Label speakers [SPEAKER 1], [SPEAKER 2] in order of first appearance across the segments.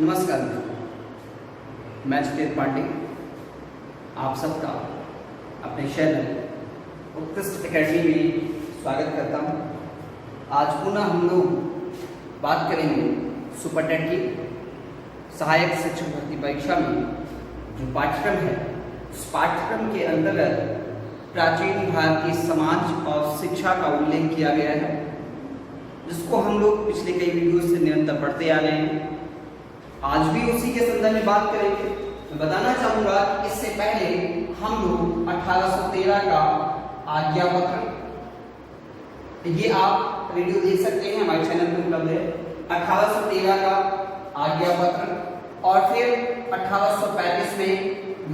[SPEAKER 1] नमस्कार मैं चिकेत पांडे आप सबका अपने चैनल उत्कृष्ट एकेडमी में स्वागत करता हूं। आज पुनः हम लोग बात करेंगे सुपरटेट की सहायक शिक्षक भर्ती परीक्षा में जो पाठ्यक्रम है उस पाठ्यक्रम के अंतर्गत प्राचीन भारतीय समाज और शिक्षा का उल्लेख किया गया है, जिसको हम लोग पिछले कई वीडियो से निरंतर पढ़ते आ रहे हैं। आज भी उसी के संदर्भ में बात करेंगे। मैं बताना चाहूँगा कि इससे पहले हम लोग 1813 का आज्ञा पत्र, ये आप वीडियो देख सकते हैं, हमारे चैनल पे उपलब्ध है। 1813 का आज्ञा पत्र और फिर 1835 में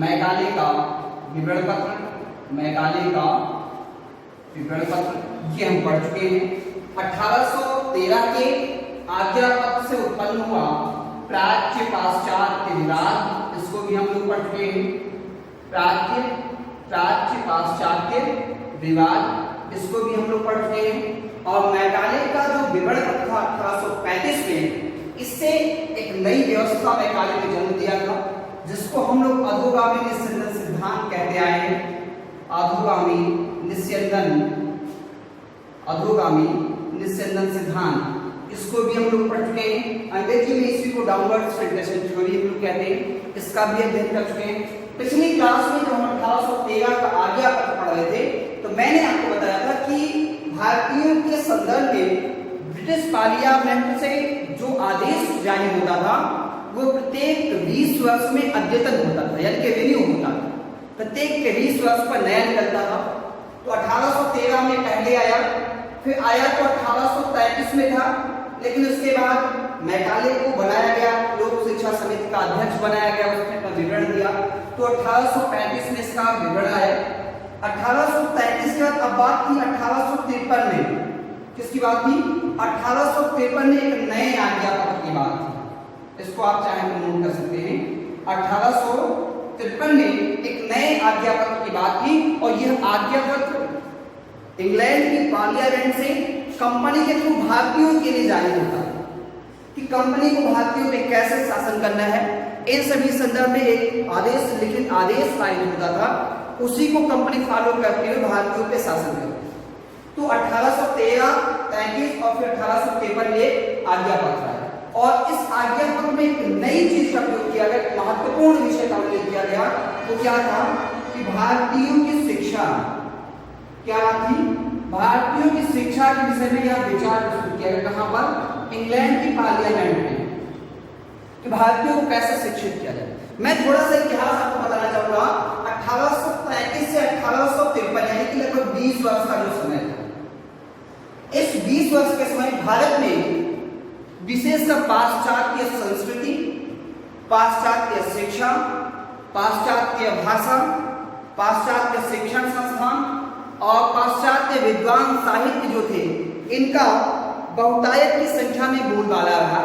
[SPEAKER 1] मैकाले का विवरण पत्र, मैकाले का विवरण पत्र ये हम पढ़ चुके हैं। 1813 के आज्ञा पत्र से उत्पन्न हुआ प्राच्य पाश्चात्य विवाद, इसको भी हम लोग पढ़ चुके हैं। प्राच्य पाश्चात्य विवाद, इसको भी हम लोग पढ़ चुके हैं। और मैकाले का जो विवरण था 1835 में, इससे एक नई व्यवस्था मैकाले ने जन्म दिया था, जिसको हम लोग अधोगामी निस्यंदन सिद्धांत कहते आए हैं। अधोगामी निस्यंदन सिद्धांत, इसको भी हम लोग पढ़ चुके हैं। अंग्रेजी में इसी को डाउनवर्ड फिल्ट्रेशन थ्योरी हम लोग कहते हैं, इसका भी अध्ययन कर चुके हैं। पिछली क्लास में जब हम 1813 का आज्ञा पत्र पढ़ रहे थे, तो मैंने आपको बताया था कि भारतीयों के संदर्भ में ब्रिटिश पार्लियामेंट से जो आदेश जारी होता था वो प्रत्येक 20 वर्ष में अद्यतन होता था, यानी कि रिन्यू होता था। प्रत्येक के 20 वर्ष पर नया निकलता था। तो 1813 में पहले आया, फिर आया तो 1833 में था, लेकिन उसके बाद मैकाले को बनाया गया, लोक शिक्षा समिति का अध्यक्ष बनाया गया, उसने अपना विवरण दिया। तो 1835 में इसका विवरण आया। 1833 के बाद अब बात थी 1853 में, किसकी बात थी? 1853 में एक नए आज्ञा पत्र की बात थी, इसको आप चाहे तो नोट कर सकते हैं। 1853 में एक नए आज्ञा पत्र की बात थी, और यह आज्ञा पत्र इंग्लैंड की पार्लियामेंट से कंपनी के थ्रू भारतीयों के लिए जारी होता है कि कंपनी को भारतीयों पे कैसे शासन करना है। इन सभी संदर्भ में एक आदेश, लिखित आदेश पारित होता था, उसी को कंपनी फॉलो करते हुए भारतीयों पे शासन करती। तो 1813, 33 और फिर 1853 ये आज्ञा पत्र है। और इस आज्ञा पत्र में एक नई चीज का प्रयोग किया गया, महत्वपूर्ण विषय का उल्लेख किया गया। वो क्या था कि भारतीयों की शिक्षा क्या थी? भारतीयों की शिक्षा के विषय में यह विचार प्रस्तुत किया गया। कहां पर? इंग्लैंड की पार्लियामेंट में, कि भारतीयों को कैसे शिक्षित किया जाए। मैं थोड़ा सा इतिहास आपको बताना चाहूंगा। 1833 से 1853 यानी कि लगभग 20 वर्ष का जो समय था, इस 20 वर्ष के समय भारत में विशेषकर पाश्चात्य संस्कृति, पाश्चात्य शिक्षा, पाश्चात्य भाषा, पाश्चात्य शिक्षण संस्थान और पाश्चात्य विद्वान साहित्य जो थे, इनका बहुतायत की संख्या में बोलबाला रहा।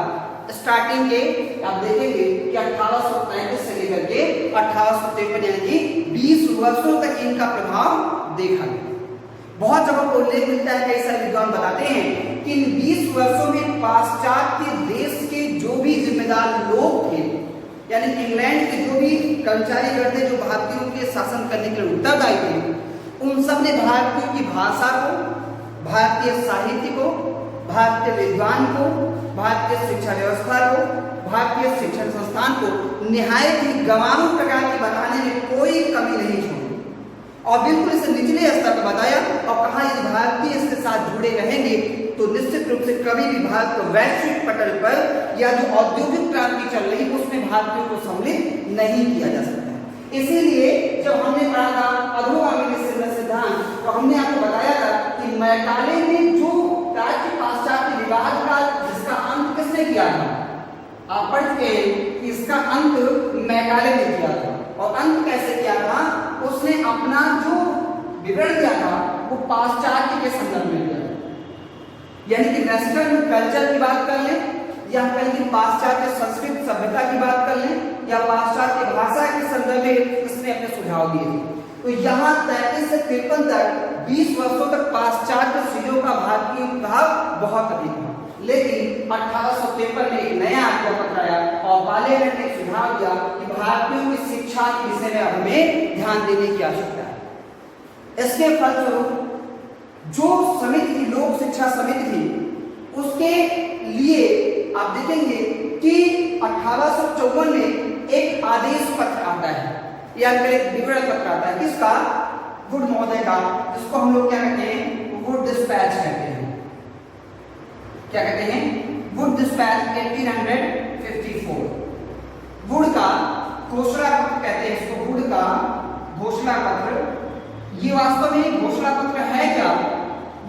[SPEAKER 1] स्टार्टिंग के आप देखेंगे कि 1835 से लेकर के 1853 यानी कि 20 वर्षों तक इनका प्रभाव देखा गया। बहुत जगह को उल्लेख मिलता है, कई सारे विद्वान बताते हैं कि इन 20 वर्षों में पाश्चात्य देश के जो भी जिम्मेदार लोग थे, यानी इंग्लैंड के जो भी कर्मचारी गण थे, जो भारतीयों के शासन करने के लिए उत्तरदायी थे, उन सब ने भारतीयों की भाषा को, भारतीय साहित्य को, भारतीय विद्वान को, भारतीय शिक्षा व्यवस्था को, भारतीय शिक्षण संस्थान को निहायत ही गंवारू प्रकार की बताने में कोई कमी नहीं छोड़ी, और बिल्कुल इसे निचले स्तर पर बताया। और कहा यदि भारतीय इसके साथ जुड़े रहेंगे तो निश्चित रूप से कभी भी भारत को वैश्विक पटल पर या जो औद्योगिक क्रांति चल रही है उसमें भारतीयों को सम्मिलित नहीं किया जा सकता। इसीलिए जब हमने पढ़ा था अधोगामी निस्यंदन सिद्धांत, तो हमने आपको बताया था कि मैकाले ने जो प्राच्य पाश्चात्य विवाद का, जिसका अंत किसने किया था? आप पढ़ चुके हैं कि इसका अंत मैकाले ने किया था। और अंत कैसे किया था? उसने अपना जो विवरण दिया था वो पाश्चात्य के संदर्भ में दिया, यानी कि वेस्टर्न कल्चर की बात कर ले, या कहीं की पाश्चात्य संस्कृत सभ्यता की बात कर लें, या पाश्चात्य भाषा के संदर्भ में इसने अपने सुझाव दिए थे। तो यहाँ 33 से 53 तक 20 वर्षों तक पाश्चात्य चीजों का भारतीय प्रभाव बहुत अधिक था। लेकिन 1853 में एक नया आज्ञा पत्र आया और पार्लियामेंट ने सुझाव दिया कि भारतीयों की शिक्षा के विषय में अब हमें ध्यान देने की आवश्यकता है। इसके फलस्वरूप जो समिति थी, लोक शिक्षा समिति थी, उसके लिए आप देखेंगे कि 1854 में एक आदेश पत्र आता है या फिर एक विवरण पत्र आता है किसका, वुड महोदय का, जिसको हम लोग क्या कहते हैं, वुड डिस्पैच कहते हैं। क्या कहते हैं, वुड डिस्पैच 1854। वुड का घोषणा पत्र कहते हैं इसको, वुड का घोषणा पत्र। ये वास्तव में घोषणा पत्र है क्या,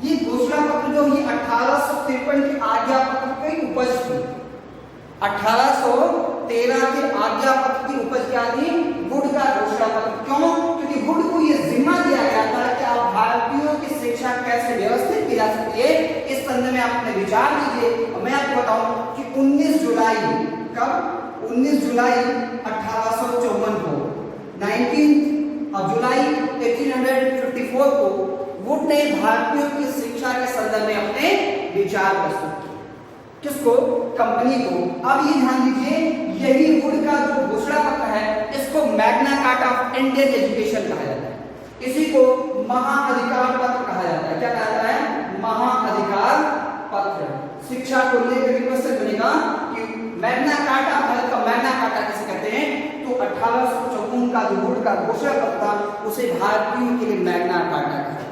[SPEAKER 1] ये घोषणा पत्र जो ये 1853 की आज्ञा पत्र की उपज थी। 1813 के आज्ञा पत्र की उपज क्या थी, वुड का घोषणा पत्र। क्यों, क्योंकि वुड को ये जिम्मा दिया गया था कि आप भारतीयों की शिक्षा कैसे व्यवस्थित की जा सकती है, इस संदर्भ में आप अपने विचार दीजिए। और मैं आपको बताऊं कि 19 जुलाई, कब, 19 जुलाई 1854 को, 19 जुलाई 1854 को वुड ने भारतीयों की शिक्षा के संदर्भ में अपने विचार प्रस्तुत किए। किसको, कंपनी को। अब ये ध्यान दीजिए, यही वुड का जो घोषणा पत्र है, इसको Magna carta of Indian education कहा जाता है। इसी को महाअधिकार पत्र कहा जाता है। क्या कहा जाता है, महाअधिकार पत्र। शिक्षा को लेकर क्वेश्चन बनेगा कि मैग्ना कार्टा, भारत का मैग्ना कार्टा किसे कहते हैं, तो 1854 का जो वुड का घोषणा पत्र था, उसे भारतीयों के लिए मैग्ना कार्टा कहा जाता है।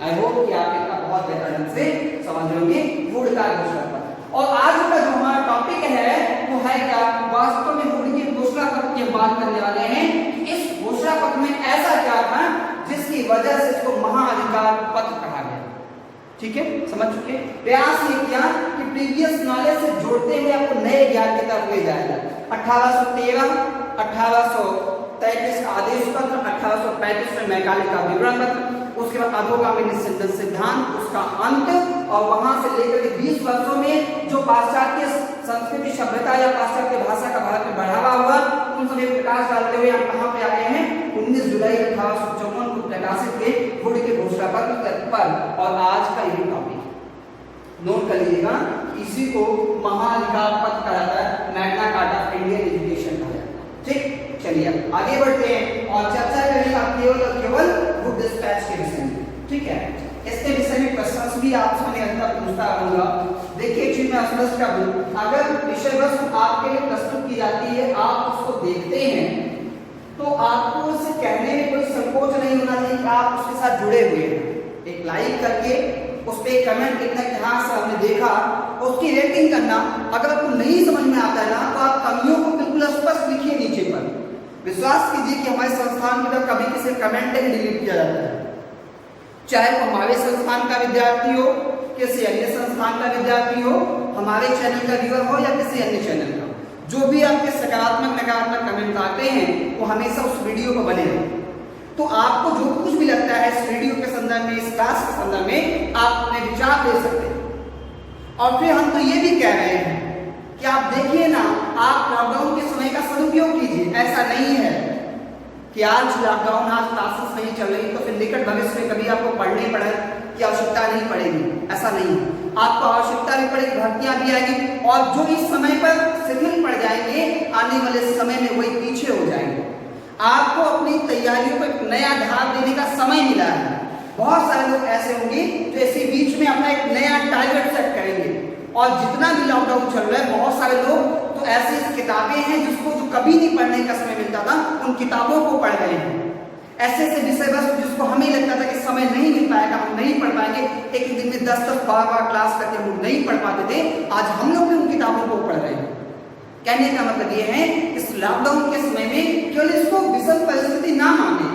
[SPEAKER 1] आई होप कि आप इसका बहुत बेहतर ढंग से समझ लोगे, वुड का घोषणा पत्र। और आज का जो हमारा टॉपिक है वो है क्या, वास्तव में वुड के घोषणा पत्र की बात करने वाले हैं। इस घोषणा पत्र में ऐसा क्या था जिसकी वजह से इसको महाअधिकार पत्र कहा गया। ठीक है, समझ चुके। प्रयास ये किया कि प्रीवियस नॉलेज से जोड़ते हुए आपको नए ज्ञान की तरफ ले जाएगा। 1813, 1833 का आदेश पत्र, 1835 में मैकाले का विवरण पत्र, उसके बाद अधोगामी निस्संदेह सिद्धांत, उसका अंत, और वहां से लेकर के 20 वर्षों में जो पाश्चात्य संस्कृति सभ्यता या पाश्चात्य भाषा का भारत में बढ़ावा हुआ, उन सभी प्रकाश डालते हुए हम कहां पे आ गए हैं, 19 जुलाई 1854 को प्रकाशित के वुड के घोषणा पत्र पर। और आज का यही टॉपिक नोट कर लीजिएगा, इसी को महाअधिकार पत्र कहा जाता है, Magna carta of Indian education कहा जाता है। ठीक, चलिए आगे बढ़ते हैं और चर्चा करेंगे आप केवल और केवल वुड डिस्पैच के विषय में। ठीक है, इसके विषय में क्वेश्चंस भी आपसे अंदर पूछता रहूंगा। देखिए एक्चुअली मैं स्पष्ट कर दूं, अगर विषय वस्तु आपके लिए प्रस्तुत की जाती है, आप उसको देखते हैं, तो आपको उसे कहने में कोई संकोच नहीं होना चाहिए कि आप उसके साथ जुड़े हुए हैं। एक लाइक करके उस पर कमेंट लिखना कि हाँ सर हमने देखा, उसकी रेटिंग करना। अगर आपको नहीं समझ में आता है ना, तो आप कमियों को बिल्कुल स्पष्ट लिखिए नीचे पर। विश्वास कीजिए कि हमारे संस्थान की तरफ कभी किसी कमेंट नहीं डिलीट किया जाता है, चाहे वो हमारे संस्थान का विद्यार्थी हो, किसी अन्य संस्थान का विद्यार्थी हो, हमारे चैनल का व्यूअर हो या किसी अन्य चैनल का। जो भी आपके सकारात्मक नकारात्मक कमेंट आते हैं वो हमेशा उस वीडियो को बने रहे। तो आपको जो कुछ भी लगता है इस वीडियो के संदर्भ में, इस क्लास के संदर्भ में, आप अपने विचार दे सकते हैं। और फिर हम तो ये भी कह रहे हैं कि आप देखिए ना, आप लॉकडाउन के समय का सदुपयोग कीजिए। ऐसा नहीं है कि आज लॉकडाउन, आज क्लासेस नहीं चल रही तो फिर निकट भविष्य में कभी आपको पढ़ने पड़े की आवश्यकता नहीं पड़ेगी, ऐसा नहीं है। आपको आवश्यकता भी पड़ेगी, भर्तियां भी आएगी, और जो इस समय पर शिथिल पड़ जाएंगे, आने वाले समय में वही पीछे हो जाएंगे। आपको अपनी तैयारियों पर नया ध्यान देने का समय मिला है। बहुत सारे लोग ऐसे होंगे जो ऐसे बीच में अपना एक नया टारगेट सेट करेंगे, और जितना भी लॉकडाउन चल रहा है, बहुत सारे लोग तो ऐसी किताबें हैं जिसको जो कभी नहीं पढ़ने का समय मिलता था, उन किताबों को पढ़ रहे हैं। ऐसे ऐसे विषय वस्तु जिसको हमें लगता था कि समय नहीं मिल पाएगा, हम नहीं पढ़ पाएंगे, एक दिन में 10-10, 12 क्लास करके हम लोग नहीं पढ़ पाते थे, आज हम लोग भी उन किताबों को पढ़ रहे हैं। कहने का मतलब ये है, इस लॉकडाउन के समय में केवल इसको विषम परिस्थिति ना माने,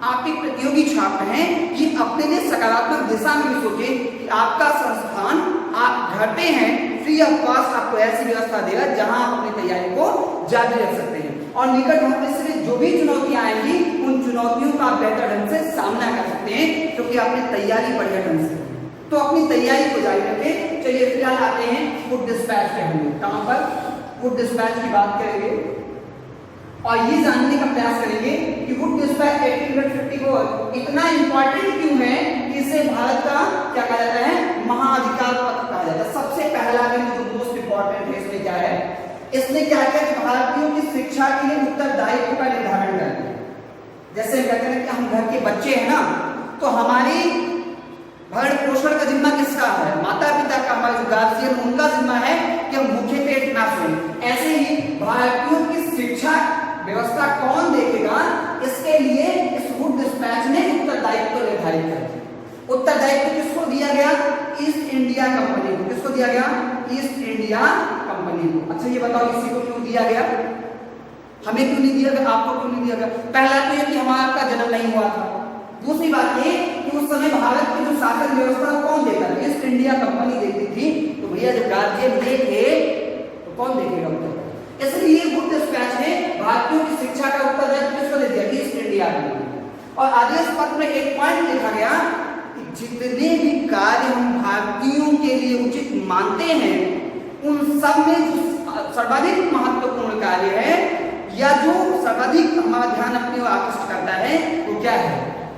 [SPEAKER 1] आप एक प्रतियोगी छात्र हैं, ये अपने लिए सकारात्मक दिशा में भी सोचे कि आपका संस्थान, आप घर पे हैं, फ्री ऑफ कॉस्ट आपको ऐसी व्यवस्था देगा जहां आप अपनी तैयारी को जारी रख सकते हैं, और निकट भविष्य में जो भी चुनौतियां आएंगी, उन चुनौतियों का आप बेहतर ढंग से सामना कर सकते हैं, क्योंकि आपने तैयारी बढ़िया ढंग से। तो अपनी तैयारी को जारी रखें। चलिए फिलहाल आते हैं वुड डिस्पैच पे, हम कहां पर वुड डिस्पैच की बात करेंगे और ये जानने का प्रयास करेंगे कि वुड डिस्पैच 1854 इतना इंपॉर्टेंट क्यों है कि इसे भारत का क्या कहा जाता है, महाअधिकार पत्र कहा जाता है। सबसे पहला बिंदु जो मोस्ट इंपॉर्टेंट है इसमें क्या है, इसने क्या किया कि भारतीयों की शिक्षा के लिए उत्तरदायित्व का निर्धारण कर दिया। जैसे हम कहते हैं कि हम घर के बच्चे हैं ना, तो हमारी भरण पोषण का जिम्मा किसका है, माता पिता का, हमारे जो गार्जियन उनका जिम्मा है कि हम भूखे पेट ना सोएं। ऐसे ही भारतीयों की शिक्षा व्यवस्था कौन देखेगा, इसके लिए इस वुड डिस्पैच ने उत्तरदायित्व निर्धारित कर दिया। उत्तरदायित्व किसको दिया गया, ईस्ट इंडिया कंपनी को। किसको दिया गया, ईस्ट इंडिया कंपनी को। अच्छा ये बताओ इसी को क्यों दिया गया, हमें क्यों नहीं दिया गया, आपको क्यों नहीं दिया गया? पहला तो ये कि हमारा आपका जन्म नहीं हुआ था। दूसरी बात ये कि उस समय भारत की जो शासन व्यवस्था कौन देता था, ईस्ट इंडिया कंपनी देती थी। तो भैया जब गार्जियन ये थे तो कौन देखेगा उत्तर, इसलिए वुड डिस्पैच ने भारतीयों की शिक्षा का उत्तरदायित्व किसको दे दिया, ईस्ट इंडिया को। और आदेश पत्र में एक पॉइंट लिखा गया कि जितने भी कार्य हम भारतीयों के लिए उचित मानते हैं उन सब में जो सर्वाधिक महत्वपूर्ण कार्य है या जो सर्वाधिक हमारा ध्यान अपनी ओर आकृष्ट करता है वो क्या है,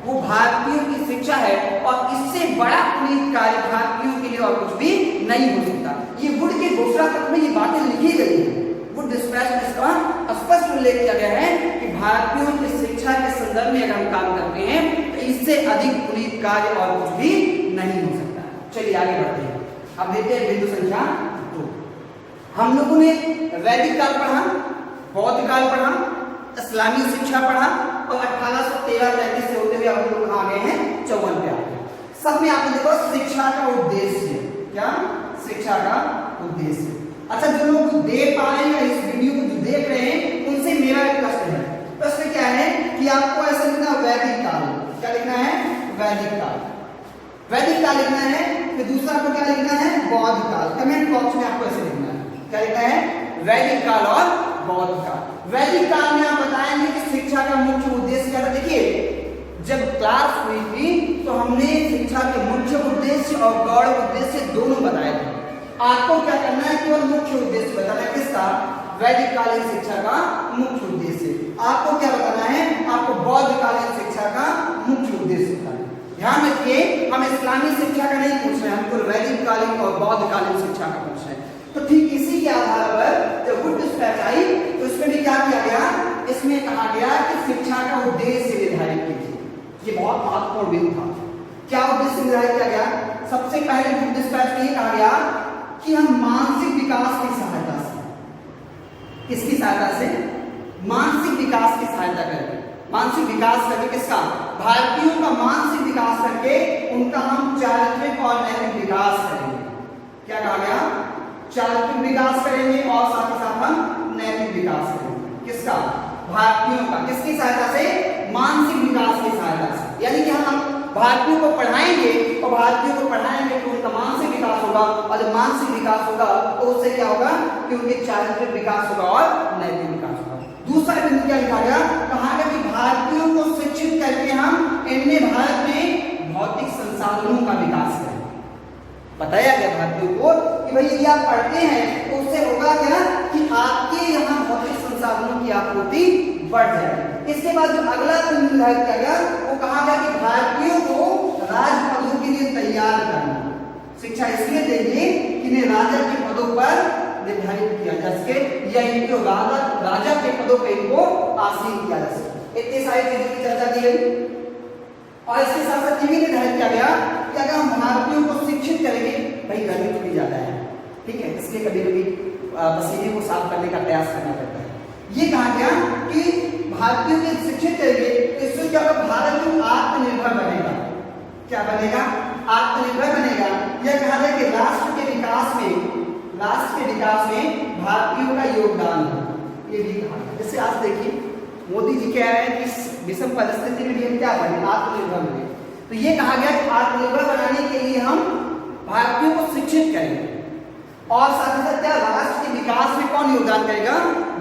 [SPEAKER 1] वो भारतीयों की शिक्षा है। और इससे बड़ा पुनीत कार्य भारतीयों के लिए और कुछ भी नहीं हो सकता। ये वुड के घोषणा पत्र में ये बातें लिखी गई है। वुड डिस्पैच में इसका स्पष्ट उल्लेख किया गया है कि भारतीयों की शिक्षा के संदर्भ में अगर हम काम करते हैं तो इससे अधिक पुनीत कार्य और कुछ भी नहीं हो सकता। चलिए आगे बढ़ते हैं। अब देखते हैं बिंदु संख्या 2। हम लोगों ने वैदिक काल पढ़ा, बौद्ध काल पढ़ा, इस्लामी शिक्षा पढ़ा और 1813-33 से होते हुए हम लोग आ गए हैं 54 पे आ गए। सब में आपने देखो शिक्षा का उद्देश्य क्या, शिक्षा का उद्देश्य। अच्छा जो लोग देख पा रहे हैं इस वीडियो को जो देख रहे हैं उनसे मेरा एक प्रश्न है। प्रश्न क्या है कि आपको ऐसा लिखना वैदिक काल, क्या लिखना है, वैदिक काल, वैदिक काल लिखना है। फिर दूसरा आपको क्या लिखना है, बौद्ध काल। कमेंट बॉक्स में आपको ऐसे लिखना है, क्या लिखना है, वैदिक काल और बौद्ध काल। वैदिक काल में आप बताएंगे कि शिक्षा का मुख्य उद्देश्य क्या था। देखिए जब क्लास हुई थी तो हमने शिक्षा के मुख्य उद्देश्य और गौड़ उद्देश्य दोनों बताए थे। आपको क्या करना है, केवल मुख्य उद्देश्य बताना है। किसका, वैदिक कालीन शिक्षा का मुख्य उद्देश्य। आपको क्या बताना है, आपको बौद्ध कालीन शिक्षा का मुख्य उद्देश्य बताना है। ध्यान रखिए हम इस्लामी शिक्षा का नहीं पूछ रहे हैं, हमको वैदिक कालीन और बौद्ध कालीन शिक्षा का पूछ रहे हैं। तो ठीक इसी के आधार पर जब वुड डिस्पैच आई तो इसमें भी क्या किया गया, इसमें कहा गया कि शिक्षा का उद्देश्य निर्धारित कीजिए। ये बहुत महत्वपूर्ण बिंदु था। क्या उद्देश्य निर्धारित किया गया, सबसे पहले वुड डिस्पैच में कहा गया कि हम मानसिक विकास की सहायता से, किसकी सहायता से, मानसिक विकास की सहायता करके, मानसिक विकास करके किसका, भारतीयों का मानसिक विकास करके उनका हम चारित्रिक और नैतिक विकास करेंगे। क्या कहा गया, चारित्रिक विकास करेंगे और साथ ही साथ हम नैतिक विकास करेंगे। किसका, भारतीयों का, किसकी सहायता से, मानसिक विकास की सहायता से। यानी कि हम भारतीयों को पढ़ाएंगे और भारतीयों को पढ़ाएंगे तो उनका मानसिक विकास होगा और जब मानसिक विकास होगा तो उससे क्या होगा कि उनके चारित्रिक विकास होगा और नैतिक विकास होगा। दूसरा बिंदु क्या लिखा गया, कहा गया कि भारतीयों को शिक्षित करके हम इनमें भारत में भौतिक संसाधनों का विकास करें। बताया गया भारतीयों को कि भाई यदि आप पढ़ते हैं तो उससे होगा क्या कि आपके यहाँ भौतिक संसाधनों की आपूर्ति बढ़ जाएगी। इसके बाद जो अगला बिंदु निर्धारित किया गया वो कहा गया कि भारतीयों को राजपदों के लिए तैयार करना, शिक्षा इसलिए देंगे कि इन्हें राजा के पदों पर निर्धारित किया जा सके या इनको राजा के पदों पर इनको आसीन किया जा सके। इतनी सारी चीजों की चर्चा की गई और इसके साथ साथ ये भी निर्धारित किया गया कि अगर हम भारतीयों को शिक्षित करेंगे, भाई गर्मी थोड़ी ज्यादा है, ठीक है, इसलिए कभी कभी पसीने को साफ करने का प्रयास करना पड़ता है। ये कहा गया कि भारतीयों को शिक्षित करेंगे तो इससे क्या होगा, भारत जो आत्मनिर्भर बनेगा। क्या बनेगा, आत्मनिर्भर बनेगा। यह कहा गया कि राष्ट्र के विकास में भारतीयों का योगदान है, ये भी कहा। जैसे आज देखिए मोदी जी कह रहे हैं कि विषम परिस्थिति में भी हम क्या बने, आत्मनिर्भर बने। तो ये कहा गया कि आत्मनिर्भर बनाने के लिए हम भारतीयों को शिक्षित करेंगे और साथ ही साथ क्या, राष्ट्र के विकास में कौन योगदान करेगा,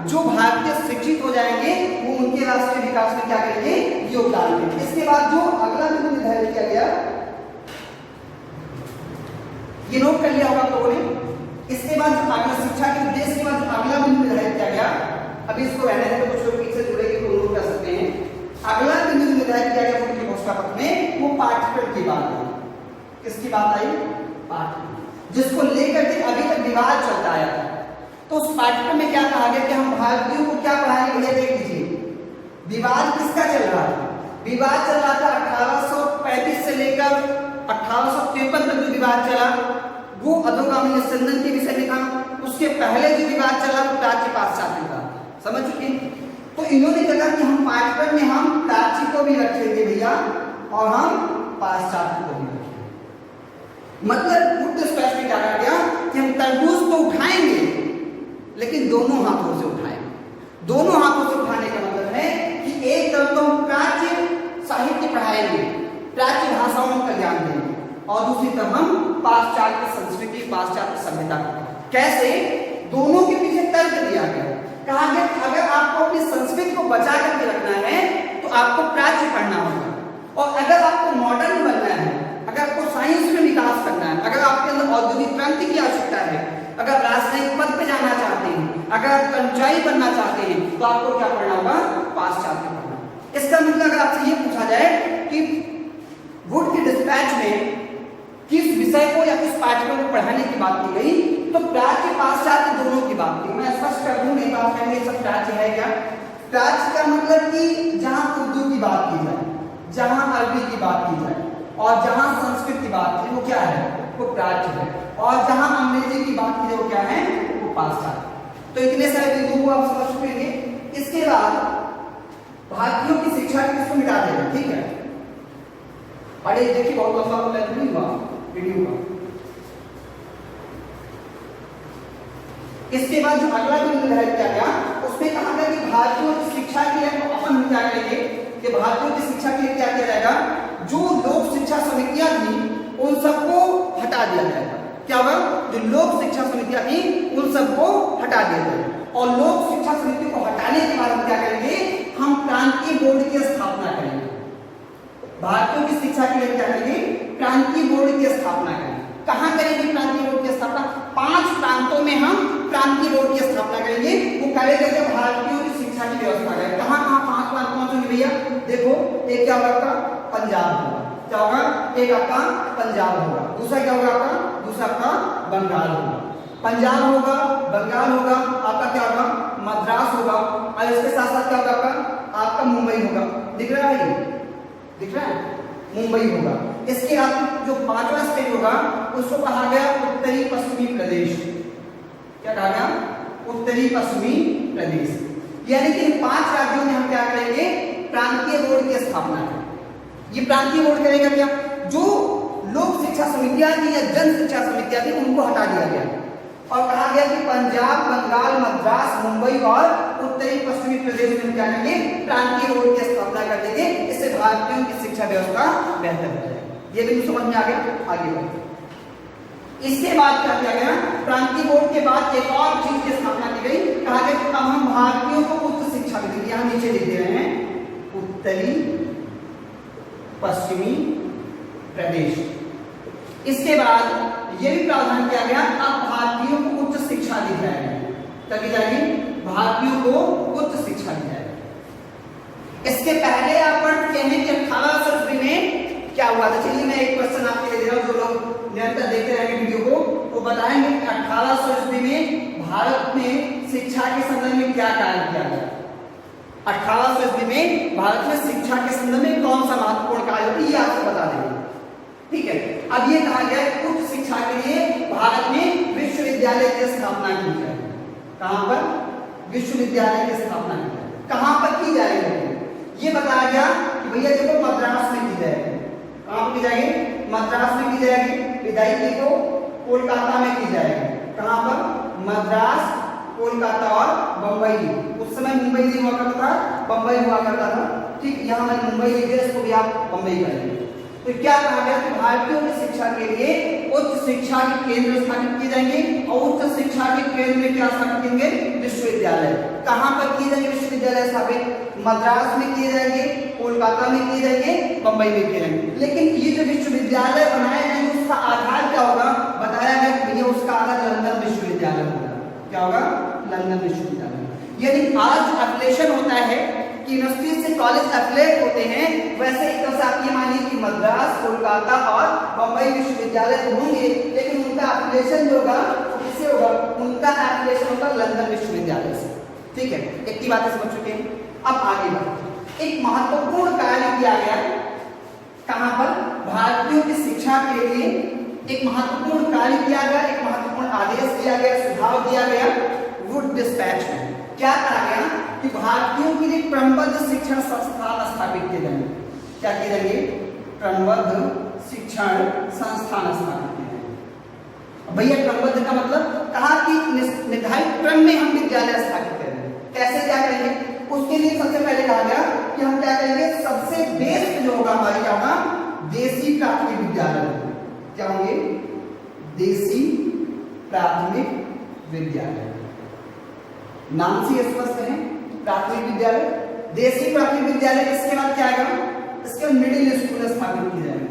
[SPEAKER 1] जो भारतीय शिक्षित हो जाएंगे वो उनके राष्ट्र के विकास में क्या करेंगे, योगदान करेंगे। इसके बाद जो अगला बिंदु निर्धारित किया गया, ये नोट कर लिया होगा आप लोगों ने। इसके बाद जो अगला शिक्षा के उद्देश्य के बाद जो अगला बिंदु निर्धारित किया गया, अभी इसको रहने दें, तो कुछ लोग पीछे जुड़ेंगे तो नोट कर सकते हैं। अगला बिंदु निर्धारित किया गया उनके घोषणा पत्र में, वो पाठ्यक्रम की बात है। किसकी बात आई? पाठ की, जिसको लेकर के अभी तक विवाद चलता आया था। तो उस पाठ्यक्रम में क्या कहा गया कि हम भारतीयों को क्या पढ़ाएंगे? भैया देख लीजिए, विवाद किसका चल रहा था? विवाद चल रहा था 1835 से लेकर 1853 तक जो विवाद चला वो अधोगामी निस्संदन के विषय में था। उसके पहले जो विवाद चला वो प्राच्य पाश्चात्य का। समझ चुके? तो इन्होंने कहा कि हम पाठ्यक्रम में हम प्राच्य को भी रखेंगे भैया और हम पाश्चात्य को भी रखेंगे। मतलब बुद्ध स्पष्ट में क्या कहा गया कि हम तरबूज तो उठाएंगे लेकिन दोनों हाथों से उठाएंगे। दोनों हाथों से उठाने का मतलब है कि एक तरफ तो हम प्राच्य साहित्य पढ़ाएंगे, प्राच्य भाषाओं का ज्ञान देंगे, और दूसरी तरफ हम पाश्चात्य संस्कृति, पाश्चात्य सभ्यता। कैसे? दोनों के पीछे तर्क दिया गया। कहा गया कि अगर आपको अपनी संस्कृति को बचा करके रखना है तो आपको प्राच्य पढ़ना होगा, और अगर आपको मॉडर्न बनना है, अगर आपको साइंस में विकास करना है, अगर आपके अंदर औद्योगिक क्रांति की आवश्यकता है, अगर राजनयिक पद पे जाना चाहते हैं, अगर आप कर्मचारी बनना चाहते हैं, तो आपको क्या पढ़ना होगा? पाश्चात्य पढ़ना। इसका मतलब अगर आपसे ये पूछा जाए कि वुड के डिस्पैच में किस विषय को या किस पाठ्यक्रम को पढ़ाने की बात की गई, तो प्राच्य पाश्चात्य दोनों की बात की। मैं स्पष्ट कर दूं, नहीं बात करेंगे सब प्राच्य है क्या? प्राच्य का मतलब कि जहां उर्दू की बात की जाए, जहां अरबी की बात की जाए, और जहां संस्कृत की बात की, वो क्या है? वो प्राच्य है। और जहां अंग्रेजी की बात की जाए वो क्या है? वो पाश्चात्य। तो इतने सारे बिंदुओं को आप समझ चुके। इसके बाद भारतीयों की शिक्षा किसको मिटा देगा? ठीक है, अरे देखिए बहुत लंबा लेक्चर नहीं हुआ वीडियो का। इसके बाद जो अगला बिंदु निर्धारित किया गया उसमें कहा गया कि भारतीयों की शिक्षा के लिए तो अपन क्या करेंगे कि भारतीयों की शिक्षा के लिए क्या किया जाएगा? जो लोक शिक्षा समितियां थी उन सबको हटा दिया जाएगा। क्या होगा? जो लोक शिक्षा समितियां थी उन सबको हटा दिया जाएगा, और लोक शिक्षा समिति को हटाने के बाद हम क्या करेंगे? हम प्रांतीय बोर्ड की स्थापना करेंगे। भारतीयों की शिक्षा के लिए क्या करेंगे? प्रांतीय बोर्ड की स्थापना करेंगे। कहां करेंगे प्रांतीय बोर्ड की स्थापना? 5 प्रांतों में हम प्रांतीय बोर्ड की स्थापना करेंगे। वो करेंगे जब भारतीयों की शिक्षा की व्यवस्था करेंगे। कहां कहां 5 प्रांत पहुंचेंगे भैया? देखो, एक क्या होगा आपका? पंजाब होगा। क्या होगा? एक आपका पंजाब होगा। दूसरा क्या होगा आपका? दूसरा आपका बंगाल होगा। पंजाब होगा, बंगाल होगा, आपका क्या होगा? मद्रास होगा, और इसके साथ साथ क्या होगा आपका मुंबई होगा। दिख रहा है? दिख रहा है? मुंबई होगा। इसके बाद जो 5वां स्टेट होगा उसको कहा गया उत्तरी पश्चिमी प्रदेश। क्या कहा गया? उत्तरी पश्चिमी प्रदेश। यानी कि 5 राज्यों में हम क्या करेंगे? प्रांतीय बोर्ड की स्थापना करेंगे। ये प्रांतीय बोर्ड करेगा क्या? जो लोक शिक्षा समितियां थी या जन शिक्षा समितियां थी उनको हटा दिया गया, और कहा गया कि पंजाब, बंगाल, मद्रास, मुंबई और उत्तरी पश्चिमी प्रदेश में क्या करेंगे? प्रांतीय बोर्ड की स्थापना कर देंगे। इससे भारतीयों की शिक्षा व्यवस्था बेहतर हो जाएगी। ये भी समझ में आ गया? आगे बढ़ते। इसके बाद क्या किया गया? प्रांतीय बोर्ड के बाद एक और चीज की स्थापना की गई। कहा गया कि अब हम भारतीयों को उच्च शिक्षा देंगे। यहां नीचे लिख दे रहे हैं उत्तरी पश्चिमी प्रदेश। इसके बाद यह भी प्रावधान किया गया अब भारतीयों को उच्च शिक्षा दी जाएगी। क्या की जाएगी? भारतीयों को उच्च शिक्षा दी जाएगी। इसके पहले आप पढ़ते हैं कि 1880 में क्या हुआ था। चलिए मैं एक क्वेश्चन आपके लिए दे रहा हूं, जो लोग निरंतर देखते रहेंगे वीडियो को वो बताएंगे कि 1880 में भारत में शिक्षा के संदर्भ में क्या कार्य किया गया। 1880 में भारत में शिक्षा के संदर्भ में कौन सा महत्वपूर्ण कार्य हुआ, ये आपको बता देंगे। ठीक है, अब ये कहा गया उच्च शिक्षा के लिए भारत में विश्वविद्यालय की स्थापना की जाए। कहां पर? विश्वविद्यालय की स्थापना की जाए। कहां पर की जाएगी? ये बताया गया कि भैया देखो मद्रास में की जाएगी। कहां पर की जाएगी? मद्रास में की जाएगी। विदाई को कोलकाता में की जाएगी। कहां पर? मद्रास, कोलकाता और बंबई। उस समय मुंबई नहीं हुआ करता था, बंबई हुआ करता था। ठीक, यहां मैंने मुंबई लिख दिया, इसको भी आप बंबई करेंगे। तो क्या कहा गया कि भारतीयों की शिक्षा के लिए उच्च शिक्षा के केंद्र स्थापित किए जाएंगे, और उच्च शिक्षा के केंद्र में क्या स्थापित करेंगे? विश्वविद्यालय। कहां पर किए जाएंगे विश्वविद्यालय स्थापित? मद्रास में किए जाएंगे, कोलकाता में किए जाएंगे, बंबई में किए जाएंगे। लेकिन ये जो विश्वविद्यालय बनाए जाएंगे उसका आधार क्या होगा? बताया गया कि उसका आधार लंदन विश्वविद्यालय होगा। क्या होगा? लंदन विश्वविद्यालय। यानी आज एफिलिएशन होता है कि यूनिवर्सिटी से कॉलेज एफिलिएट होते हैं, वैसे एक तरह से आप ये मानिए कि मद्रास, कोलकाता कोलकाता और बम्बई विश्वविद्यालय तो होंगे, लेकिन उनका एफिलिएशन जो होगा वो किससे होगा? उनका एफिलिएशन होगा लंदन विश्वविद्यालय से। ठीक है, एक की बातें समझ चुके हैं। अब आगे बढ़ते, एक महत्वपूर्ण कार्य किया गया कहां पर? भारतीयों की शिक्षा के लिए एक महत्वपूर्ण कार्य किया गया, एक महत्वपूर्ण आदेश दिया गया, सुझाव दिया गया वुड डिस्पैच में। क्या कहा गया कि भारतीयों के लिए क्रमबद्ध शिक्षण संस्थान स्थापित किए जाएंगे। क्या किए जाएंगे? क्रमबद्ध शिक्षण संस्थान स्थापित किए जाएंगे। भैया क्रमबद्ध का मतलब कहा कि निर्धारित क्रम में हम विद्यालय स्थापित करेंगे। कैसे क्या करेंगे? उसके लिए सबसे पहले कहा गया कि हम क्या करेंगे, सबसे बेस्ट जो होगा हमारी क्या होगा? देसी प्राथमिक विद्यालय। क्या होंगे? देसी प्राथमिक विद्यालय। नाम से स्पष्ट है, प्राथमिक विद्यालय, देसी प्राथमिक विद्यालय। इसके बाद क्या आएगा? इसके बाद मिडिल स्कूल स्थापित किए जाएंगे,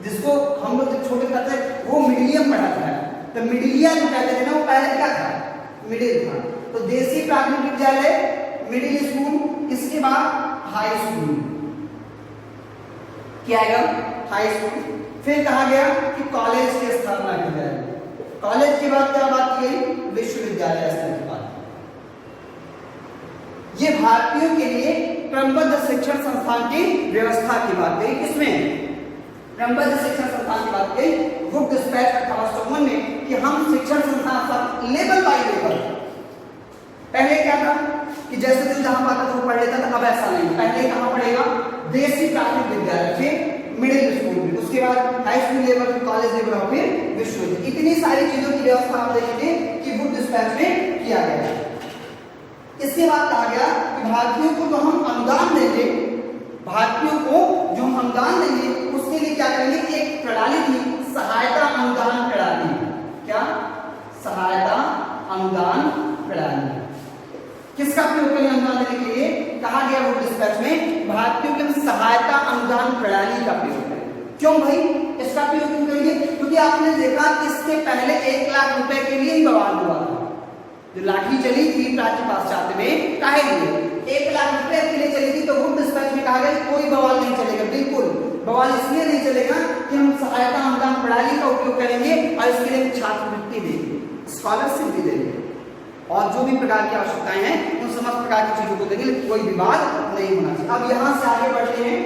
[SPEAKER 1] जिसको हम लोग जब छोटे थे वो मिडिलियम पढ़ाता है, तो मिडिलिया जो कहते थे ना वो पहले क्या था? मिडिल था। तो देसी प्राथमिक विद्यालय, मिडिल स्कूल, इसके बाद हाई स्कूल। क्या आएगा? High school. फिर कहा गया कि कॉलेज की स्थापना की जाएगी। कॉलेज के बाद क्या बात की गई? विश्वविद्यालय स्तर की बात। ये भारतीयों के लिए क्रमबद्ध शिक्षण संस्थान की व्यवस्था की बात कही। किसमें? क्रमबद्ध शिक्षण संस्थान की बात कही वुड डिस्पैच 1854 में, कि हम शिक्षण संस्थान लेवल बाय लेवल। पहले क्या था कि जैसे दिल जहां पाता था वो पढ़ लेता था, अब ऐसा नहीं। पहले कहां पढ़ेगा? देसी प्राथमिक विद्यालय, फिर मिडिल स्कूल में, उसके बाद हाई स्कूल लेवल, फिर कॉलेज लेवल और फिर विश्वविद्यालय। इतनी सारी चीजों की व्यवस्था आप देखेंगे कि वुड डिस्पैच में किया गया। इसके बाद कहा गया कि भारतीयों को जो हम अनुदान देंगे, भारतीयों को जो हम अनुदान देंगे उसके लिए क्या करेंगे? एक प्रणाली थी, सहायता अनुदान प्रणाली। क्या? सहायता अनुदान प्रणाली। किसका प्रयोग करेंगे अनुदान देने के लिए? कहा गया वो डिस्पैच में भारतीयों के सहायता अनुदान प्रणाली का प्रयोग करें। क्यों भाई इसका प्रयोग क्यों करेंगे? क्योंकि आपने देखा कि इसके पहले 1 लाख रुपए के लिए ही बवाल हुआ था। जो लाठी चली थी प्राची पाश्चात्य में, काहे लिए? 1 लाख रुपए के लिए चली थी। तो वुड डिस्पैच में कहा गया कोई बवाल नहीं चलेगा, बिल्कुल बवाल इसलिए नहीं चलेगा कि हम सहायता अनुदान प्रणाली का उपयोग करेंगे और इसके लिए छात्रवृत्ति देंगे, स्कॉलरशिप भी देंगे, और जो भी प्रकार की आवश्यकताएं हैं उन समस्त प्रकार की चीजों को देंगे, लेकिन कोई विवाद नहीं होना चाहिए। अब यहां से आगे बढ़ते हैं,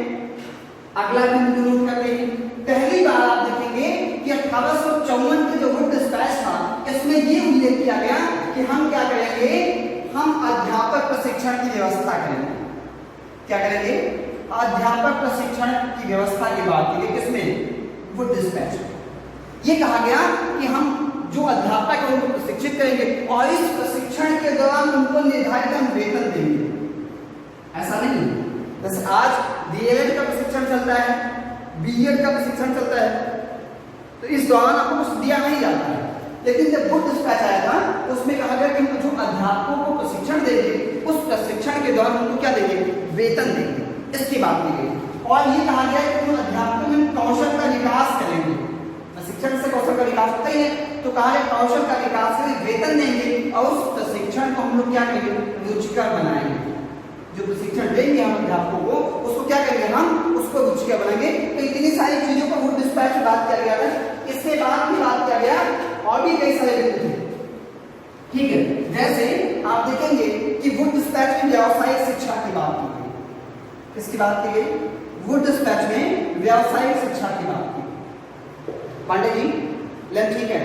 [SPEAKER 1] अगला बिंदु नोट करते हैं। पहली बार आप देखेंगे कि 1854 के जो वुड डिस्पैच था इसमें ये उल्लेख किया गया कि हम क्या करेंगे? हम अध्यापक प्रशिक्षण की व्यवस्था करेंगे। क्या करेंगे? अध्यापक प्रशिक्षण की व्यवस्था की बात की गई। किसमें? Wood dispatch. ये कहा गया कि हम जो अध्यापक है उनको प्रशिक्षित करेंगे और इस प्रशिक्षण के दौरान उनको निर्धारित हम वेतन देंगे। ऐसा नहीं जैसे आज डीएलएड का प्रशिक्षण चलता है, बीएड का प्रशिक्षण चलता है, तो इस दौरान आपको कुछ दिया नहीं जाता है। लेकिन जब वुड डिस्पैच आया था तो उसमें कहा गया कि हम जो अध्यापकों को प्रशिक्षण देंगे उस प्रशिक्षण के दौरान उनको क्या देंगे? वेतन देंगे। इसकी बात की गई। और ये कहा गया कि अध्यापकों में कौशल का विकास करेंगे। शिक्षण से कौशल का विकास होता ही है, तो कहा है कौशल का विकास के लिए वेतन देंगे और उस प्रशिक्षण को हम लोग क्या करेंगे? रुचिकर बनाएंगे। जो प्रशिक्षण देंगे हम अध्यापकों को उसको क्या करेंगे? हम उसको रुचिकर बनाएंगे। तो इतनी सारी चीजों पर वुड डिस्पैच में बात किया गया है। इसके बाद भी बात किया गया और भी कई सारे बिंदु थे। ठीक है, जैसे आप देखेंगे कि वुड डिस्पैच में व्यावसायिक शिक्षा की बात की गई। किसकी बात की गई? वुड डिस्पैच में व्यावसायिक शिक्षा की बात की। पांडे जी लें, ठीक है,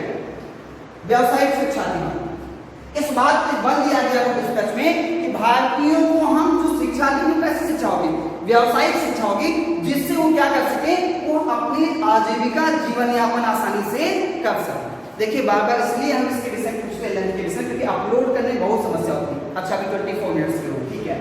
[SPEAKER 1] व्यावसायिक शिक्षा की बात। इस बात पे बल दिया गया वुड डिस्पैच में कि भारतीयों को हम जो शिक्षा देंगे कैसी शिक्षा होगी? व्यावसायिक शिक्षा होगी, जिससे वो क्या कर सके? वो अपनी आजीविका जीवन यापन आसानी से कर सके। देखिए बार बार इसलिए हम इसके विषय पूछते हैं, लंच के विषय, क्योंकि अपलोड करने में बहुत समस्या होती है। अच्छा अभी 24 मिनट्स की होगी, ठीक है।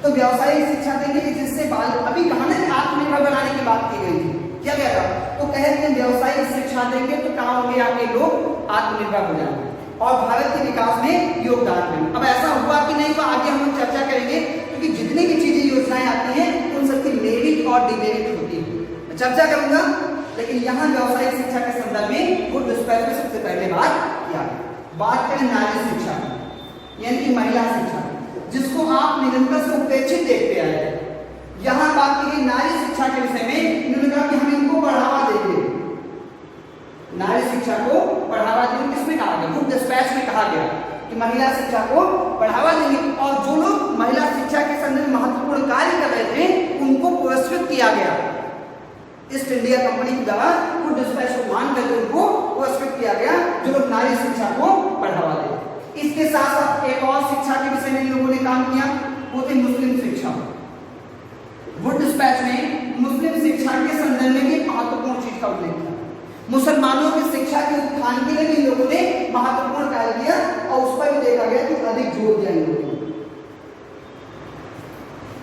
[SPEAKER 1] तो व्यावसायिक शिक्षा देंगे जिससे बाल, अभी कहा ना आत्मनिर्भर बनाने की बात की गई थी, क्या गया था? तो कह रहे हैं व्यावसायिक शिक्षा देंगे तो कहाँ होंगे? आपके लोग आत्मनिर्भर हो जाएंगे और भारत के विकास में योगदान देंगे। अब ऐसा हुआ कि नहीं, तो आगे हम लोग चर्चा करेंगे, क्योंकि जितनी भी चीजें योजनाएं आती हैं उन सबकी मेरिट और डिमेरिट होती है, मैं चर्चा करूंगा। लेकिन यहाँ व्यावसायिक शिक्षा के संदर्भ में वुड डिस्पैच में सबसे पहले बात किया। बात करें नारी शिक्षा यानी कि महिला शिक्षा, जिसको आप निरंतर से उपेक्षित देखते आए। यहाँ बात की गई नारी शिक्षा के विषय में, इन्होंने कहा कि हम इनको बढ़ा कि महिला शिक्षा को बढ़ावा देंगे, और जो लोग महिला शिक्षा के संदर्भ में महत्वपूर्ण कार्य कर रहे थे उनको पुरस्कृत किया गया। ईस्ट इंडिया कंपनी के द्वारा गुड डिस्पैच को मान करके उनको पुरस्कृत किया गया जो लोग नारी शिक्षा को बढ़ावा दे। इसके साथ साथ एक और शिक्षा के विषय में इन लोगों ने काम किया, वो थे मुस्लिम शिक्षा। गुड डिस्पैच में मुस्लिम शिक्षा के संदर्भ में भी महत्वपूर्ण चीज का उल्लेख किया। मुसलमानों की शिक्षा के उत्थान के लिए भी इन लोगों ने महत्वपूर्ण कार्य किया और उस पर भी देखा गया कि अधिक जोर दिया इन लोगों ने।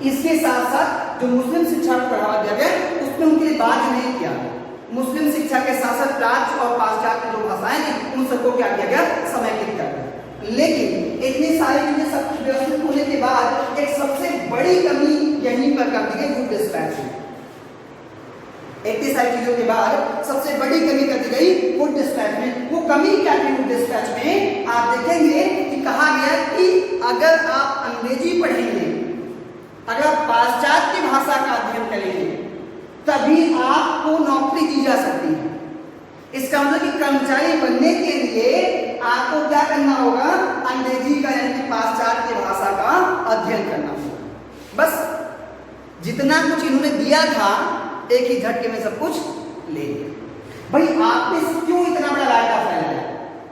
[SPEAKER 1] इसके साथ साथ जो मुस्लिम शिक्षा को बढ़ावा दिया गया उसमें उनके लिए बात नहीं किया। मुस्लिम शिक्षा के साथ साथ प्राच्य और पाश्चात्य जो भाषाएं थी उन सबको क्या किया गया, समेकित कर दिया। लेकिन इतनी सारी चीजें सब व्यवस्थित होने के बाद एक सबसे बड़ी कमी यहीं पर कर दी गई गुड डिस्पैच में। इतनी सारी चीजों के बाद सबसे बड़ी कमी कर दी गई गुड डिस्पैच में। वो कमी क्या थी गुड डिस्पैच में, आप देखेंगे कि कहा गया कि अगर आप अंग्रेजी पढ़ेंगे, अगर आप पाश्चात्य भाषा का अध्ययन करेंगे तभी आपको नौकरी दी जा सकती है। इसका मतलब कि कर्मचारी बनने के लिए आपको क्या करना होगा, अंग्रेजी का यानी कि पाश्चात्य भाषा का अध्ययन करना होगा। बस जितना कुछ इन्होंने दिया था एक ही झटके में सब कुछ ले लिया। भाई आपने क्यों इतना बड़ा रायता फैलाया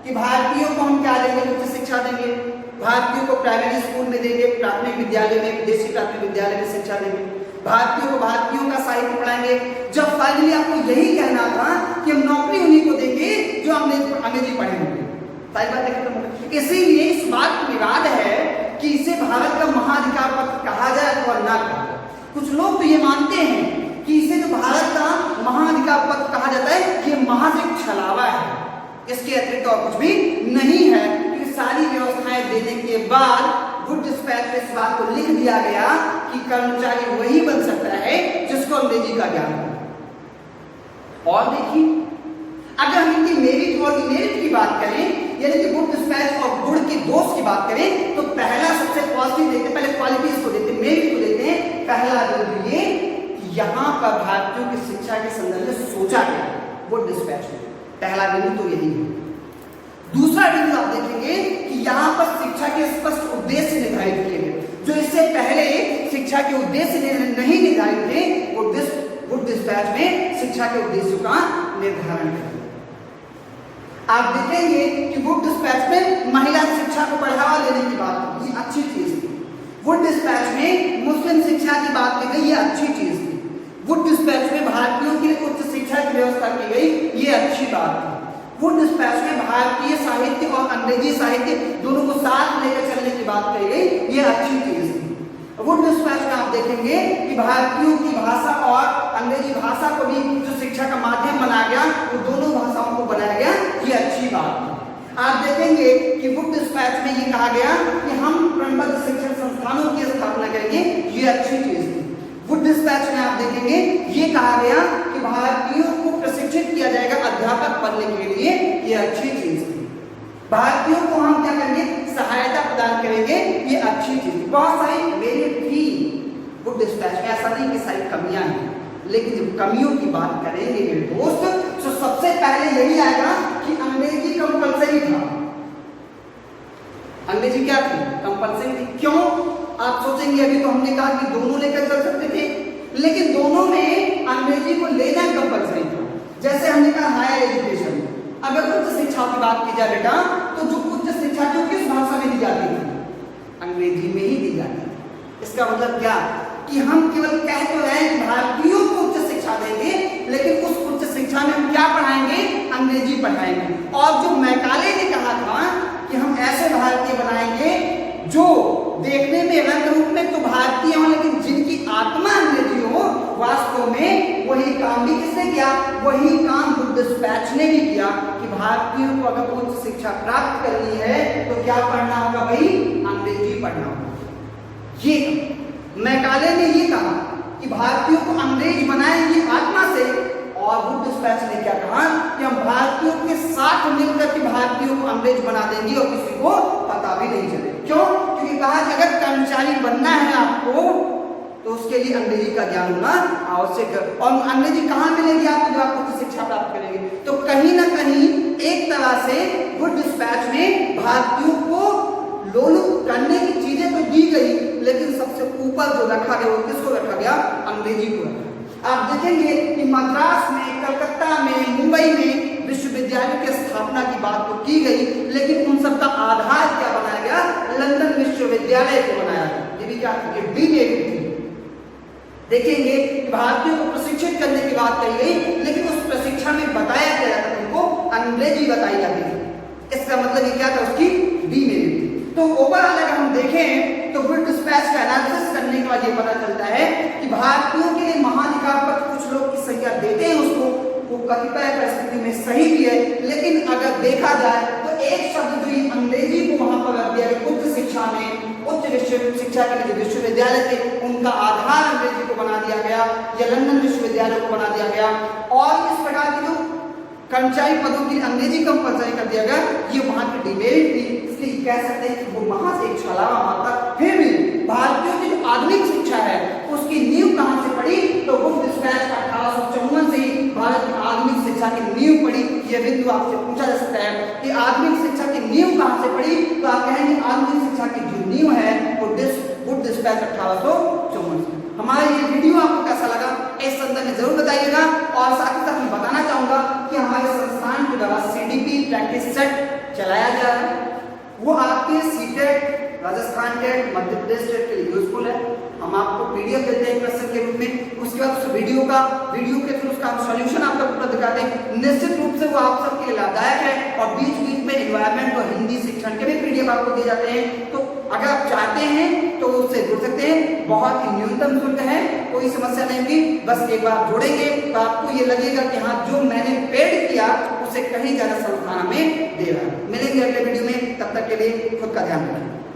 [SPEAKER 1] कि भारतीयों को हम क्या देंगे, उच्च शिक्षा देंगे, भारतीयों को प्राइमरी स्कूल में देंगे, प्राथमिक विद्यालय में, विदेशी प्राथमिक विद्यालय में शिक्षा देंगे, भारतीयों को भारतीयों का साहित्य पढ़ाएंगे, जब फाइनली आपको यही कहना था कि हम नौकरी उन्हीं को देंगे जो अंग्रेजी पढ़े होंगे। सारी बात देखिए, इसीलिए इस बात को विवाद है कि इसे भारत का महाधिकार पत्र कहा जाए अथवा ना कहा जाए। कुछ लोग तो ये मानते हैं कि इसे जो भारत का महाधिकार पत्र कहा जाता है ये महज एक छलावा है, इसके अतिरिक्त और कुछ भी नहीं है। क्योंकि सारी व्यवस्थाएं देने के बाद गुड डिस्पैच में इस बात को लिख दिया गया कि कर्मचारी वही बन सकता है जिसको अंग्रेजी का ज्ञान हो। और देखिए, अगर हम इनकी मेरिट और डिमेरिट की बात करें, यानी कि गुड डिस्पैच और गुड के दोष की बात करें, तो पहला सबसे पॉजिटिव देते, पहले क्वालिटीज को देते, मेरिट को देते हैं। पहला बिंदु ये कि यहाँ पर भारतीयों की शिक्षा के संदर्भ में सोचा गया गुड डिस्पैच में, पहला बिंदु तो यही है। दूसरा बिंदु आप देखेंगे कि यहाँ पर शिक्षा के स्पष्ट उद्देश्य निर्धारित किए गए, जो इससे पहले शिक्षा के उद्देश्य नहीं निर्धारित थे, वो गुड डिस्पैच में शिक्षा के उद्देश्यों का निर्धारण किया। आप देखेंगे कि गुड डिस्पैच में महिला शिक्षा को बढ़ावा देने की बात की, ये अच्छी चीज थी। गुड डिस्पैच में मुस्लिम शिक्षा की बात की गई, ये अच्छी चीज थी। गुड डिस्पैच में भारतीयों के लिए उच्च शिक्षा की व्यवस्था की गई, ये अच्छी बात थी। गुड डिस्पैच में भारतीय साहित्य और अंग्रेजी साहित्य दोनों को साथ लेकर चलने की बात कही गई, ये अच्छी चीज थी। गुड डिस्पैच में आप देखेंगे कि भारतीयों की भाषा और अंग्रेजी भाषा को भी जो शिक्षा का माध्यम बनाया गया, वो दोनों भाषाओं को बनाया गया, ये अच्छी बात है। आप देखेंगे कि गुड डिस्पैच में ये कहा गया कि हम क्रमबद्ध शिक्षण संस्थानों की स्थापना करेंगे, ये अच्छी चीज थी। गुड डिस्पैच में आप देखेंगे ये कहा गया कि भारतीयों को प्रशिक्षित किया जाएगा अध्यापक बनने के लिए, ये अच्छी चीज थी। भारतीयों को हम क्या करेंगे, सहायता प्रदान करेंगे, ये अच्छी चीज थी। बहुत सारी मेरिट थी गुड डिस्पैच में, ऐसा नहीं कि सारी कमियां हैं, लेकिन जब कमियों की बात करेंगे मेरे दोस्त, तो सबसे पहले यही आएगा कि अंग्रेजी कंपलसरी था। अंग्रेजी क्या थी, कंपलसरी थी। क्यों, आप सोचेंगे अभी तो हमने कहा कि दोनों लेकर चल सकते थे, लेकिन दोनों में अंग्रेजी को लेना कंपलसरी था। जैसे हमने कहा हायर एजुकेशन, अगर उच्च शिक्षा की बात की जाए बेटा, तो जो उच्च शिक्षा जो किस भाषा में दी जाती थी, अंग्रेजी में ही दी जाती थी। इसका मतलब क्या कि हम केवल कह तो रहे हैं कि भारतीयों को उच्च शिक्षा देंगे, लेकिन उस उच्च शिक्षा में हम क्या पढ़ाएंगे, अंग्रेजी पढ़ाएंगे। और जो मैकाले ने कहा था कि हम ऐसे भारतीय बनाएंगे जो देखने में रंग रूप में तो भारतीय हो, लेकिन जिनकी आत्मा अंग्रेजी हो, वास्तव में वही काम भी किसने किया, वही काम गुड डिस्पैच ने भी किया कि भारतीयों को अगर उच्च शिक्षा प्राप्त करनी है तो क्या पढ़ना होगा भाई, अंग्रेजी पढ़ना होगा। ये मैकाले ने ये कहा कि भारतीयों को अंग्रेज बनाएंगे आत्मा से, और गुड डिस्पैच ने क्या कहा कि हम भारतीयों के साथ मिलकर के भारतीयों को अंग्रेज बना देंगे और किसी को पता भी नहीं चले। क्यों, क्योंकि कहा कि अगर कर्मचारी बनना है आपको तो उसके लिए अंग्रेजी का ज्ञान होना आवश्यक है। और अंग्रेजी कहाँ मिलेगी आपको, जब आप उच्च शिक्षा प्राप्त करेंगे। तो कहीं ना कहीं एक तरह से गुड डिस्पैच में भारतीयों को लेकिन सबसे ऊपर जो रखा गया वो किसको रखा गया? अंग्रेजी को रखा। आप देखेंगे कि मद्रास में, कलकत्ता में, मुंबई में विश्वविद्यालय की स्थापना की बात तो की गई, लेकिन उन सब का आधार क्या बनाया गया? लंदन विश्वविद्यालय को बनाया गया। ये भी क्या थी? डीमेरिट थी। देखेंगे भारतीयों को प्रशिक्षित करने की बात कही गई, लेकिन उस प्रशिक्षण में बताया गया था उनको अंग्रेजी बताई जाती थी। इसका मतलब ये क्या था? उसकी डीमेरिट थी। तो ओवरऑल अगर हम देखें तो वुड डिस्पैच का एनालिसिस करने के बाद ये पता चलता है कि भारतीयों के लिए महाधिकार पत्र कुछ लोग की संख्या देते हैं उसको, वो कतिपय परिस्थिति में सही भी है, लेकिन अगर देखा जाए तो एक शब्द जो अंग्रेजी को वहां पर रख दिया गया उच्च शिक्षा में, उच्च शिक्षा के लिए विश्वविद्यालय थे उनका आधार अंग्रेजी को बना दिया गया या लंदन विश्वविद्यालय को बना दिया गया, और इस प्रकार की जो कर्मचारी पदों की अंग्रेजी कंपलसरी कर दिया गया, ये वहां की डिबेट थी। इसलिए कह सकते हैं कि वो वहां से एक छलावा मारता। फिर भी भारतीयों की जो आधुनिक शिक्षा है उसकी नींव कहां से पड़ी? तो वुड डिस्पैच 1854 से ही भारत की आधुनिक शिक्षा की नींव पड़ी। यह बिंदु आपसे पूछा जा सकता है कि आधुनिक शिक्षा की नींव कहां से पड़ी? तो आप कहेंगे आधुनिक शिक्षा की जो नींव है वो वुड डिस्पैच 1854 से। हमारा ये वीडियो आपको कैसा लगा इस संदर्भ में जरूर बताइएगा, और साथ ही साथ मैं बताना चाहूंगा कि हमारे संस्थान के द्वारा सीडीपी प्रैक्टिस सेट चलाया जा रहा है। वो आपके CTET, Rajasthan TET, Madhya Pradesh TET के लिए यूजफुल है। हम आपको पीडीएफ देते हैं क्वेश्चन के रूप में, उसके बाद उस वीडियो के थ्रू उसका सॉल्यूशन आपको पूरा दिखाते हैं। निश्चित रूप से वो आप सबके लिए लाभदायक है, और बीच बीच में एनवायरमेंट और हिंदी शिक्षण के भी पीडीएफ आपको दिए जाते हैं। तो अगर आप चाहते हैं तो उससे जुड़ सकते हैं। बहुत ही न्यूनतम शुल्क है, कोई समस्या नहीं होगी। बस एक बार जोड़ेंगे तो आपको ये लगेगा कि हाँ, जो मैंने पेड किया उससे कहीं ज्यादा संस्थान में दे रहा है। मिलेंगे अगले वीडियो में, तब तक के लिए खुद का ध्यान रखें।